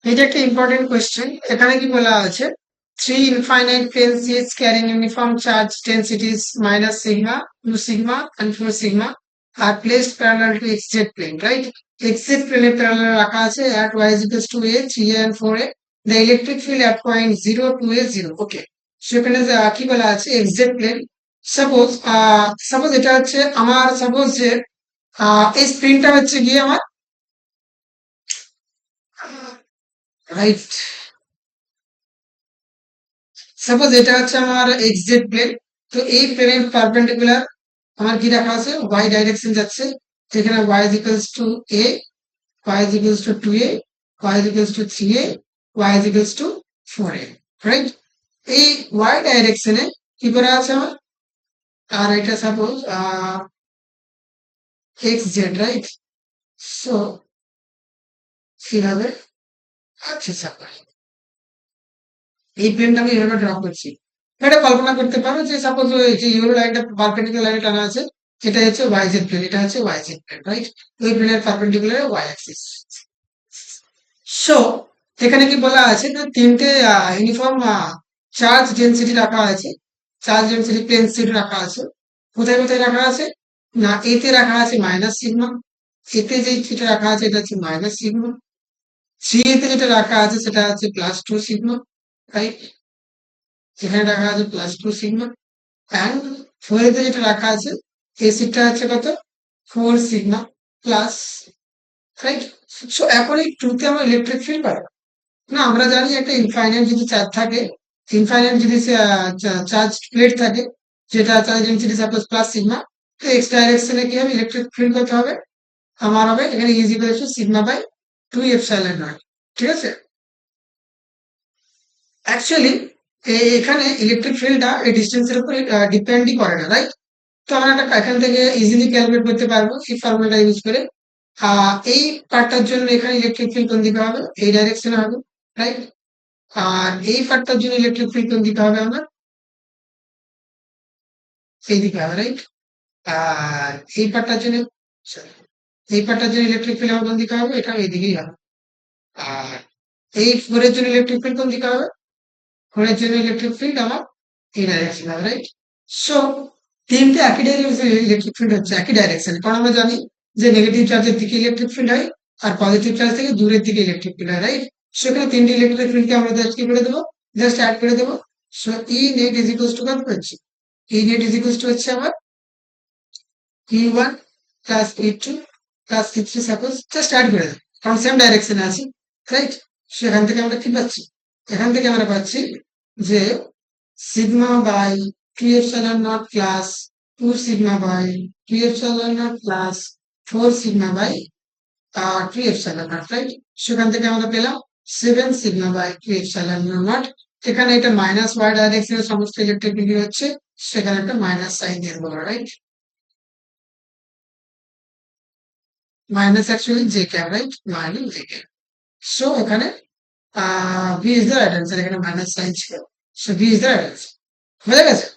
এটা একটা important question. এখানে কি বলা আছে, three infinite plane sheets carrying uniform charge densities minus sigma, 2 sigma and 4 sigma are placed parallel to xz plane, right? xz plane parallel রাখা আছে at y is equals to a, 3a and 4a. The electric field at point 0, 2a, 0. Okay. সেখানে কি বলা আছে, xz plane। Suppose এটা হচ্ছে আমার, suppose যে এই স্প্রিংটা হচ্ছে গিয়ে আমার রাইট, সাপোজ এটা হচ্ছে আমার এক্সজেড প্লেন। তো এই প্লেনের পারপেন্ডিকুলার আমার কি রাখা আছে, ওয়াই ডাইরেকশন যাচ্ছে। যেখানে Y is equals to A, Y is equals to 2a, Y is equals to 3a, Y is equals to 4a, right? এই ওয়াই ডাইরেকশনে কি করা আছে আমার, আর এটা suppose X Z, right? So কিভাবে, আচ্ছা সাপোজ এই প্লেনটা আমি এভাবে ড্র করছি। এটা কল্পনা করতে পারো যে সাপোজ ওই যে ইউরো লাইনটা পারপেন্ডিকুলার লাইনে টানা আছে, এটা হচ্ছে ওয়াই জেড প্লেন, এটা হচ্ছে ওয়াই জেড প্লেন, রাইট? ওই প্লেনের পারপেন্ডিকুলার ওয়াই অ্যাক্সিস। সো এখানে কি বলা আছে না, তিনটে ইউনিফর্ম চার্জ ডেনসিটি রাখা আছে, চার্জ ডেনসিটি প্লেন সিট রাখা আছে। কোথায় কোথায় রাখা আছে না, এতে রাখা আছে মাইনাস সিগমা, এতে যে যেটা রাখা আছে এটা হচ্ছে মাইনাস সিগমা, থ্রি এতে যেটা রাখা আছে সেটা হচ্ছে প্লাস টু সিগমা, রাইট? এখানে রাখা আছে plus two sigma. And four এতে যেটা রাখা আছে এই সিটটা হচ্ছে কত, four sigma plus, right? So এখন এই টুতে আমরা ইলেকট্রিক ফিল্ড পাই না। আমরা জানি একটা ইনফাইনাইট যদি চার্জ থাকে, ইনফাইনাইট যদি চার্জ প্লেট থাকে, যেটা charge density suppose plus sigma, তো এক্স ডাইরেকশনে কি হবে, ইলেকট্রিক ফিল্ড কত হবে আমার, হবে এখানে is equal to sigma by 2 epsilon naught. ঠিক আছে? অ্যাকচুয়ালি এখানে ইলেকট্রিক ফিল্ডটা এই ডিস্টেন্সের উপর ডিপেন্ডই করে না, রাইট? তো আমরা একটা এখান থেকে ইজিলি ক্যালকুলেট করতে পারবো এই ফর্মুলাটা ইউজ করে। এই পার্টটার জন্য এখানে ইলেকট্রিক ফিল্ড কোন দিকে হবে, এই ডাইরেকশনে হবে, রাইট? আর এই পার্টটার জন্য ইলেকট্রিক ফিল্ড কোন দিকে হবে আমার, এই দিকে হবে, রাইট? আর এই পার্টটার জন্য, sorry, এই পার্টটার জন্য ইলেকট্রিক ফিল্ড আমার কোন দিকে হবে, এটা এই দিকেই হবে। আর এই ফোরের জন্য ইলেকট্রিক ফিল্ড কোন দিকে হবে, ফোরের জন্য ইলেকট্রিক ফিল্ড আমার এই ডাইরেকশনে হবে, রাইট? সো তিনটে একই ডাইরেকশনে ইলেকট্রিক ফিল্ড হচ্ছে, একই ডাইরেকশনে, কারণ আমরা জানি যে নেগেটিভ চার্জের দিকে ইলেকট্রিক ফিল্ড হয় আর পজিটিভ চার্জ থেকে দূরের দিকে ইলেকট্রিক ফিল্ড হয়, রাইট? সেখানে তিনটে ইলেকট্রিক ফিল্ডকে আমরা জাস্ট কি করে দেবো, জাস্ট অ্যাড করে দেবো। So E net is equals to কত পাচ্ছি, E net is equals to হচ্ছে আমার E one plus E two plus E three, suppose just add করে দেবো কারণ সেম ডাইরেকশনে আছি, রাইট? সেখান থেকে আমরা কি পাচ্ছি, এখান থেকে আমরা পাচ্ছি যে sigma by 3 epsilon naught plus 2 sigma by 3 epsilon naught plus 4 sigma by 3 epsilon naught, right? সেখান থেকে আমরা পেলাম 7 sigma by 3 epsilon naught। এখানে এটা মাইনাস ওয়াই ডাইরেকশনে সমস্ত ইলেকট্রিক ডিগ্রি হচ্ছে, সেখানে একটা মাইনাস সাইন দিয়ে দেবো, right? Minus actually J cap, right? Minus J cap. So এখানে B is the right answer, এখানে মাইনাস সাইন ছিল। So B is the right answer. হয়ে গেছে?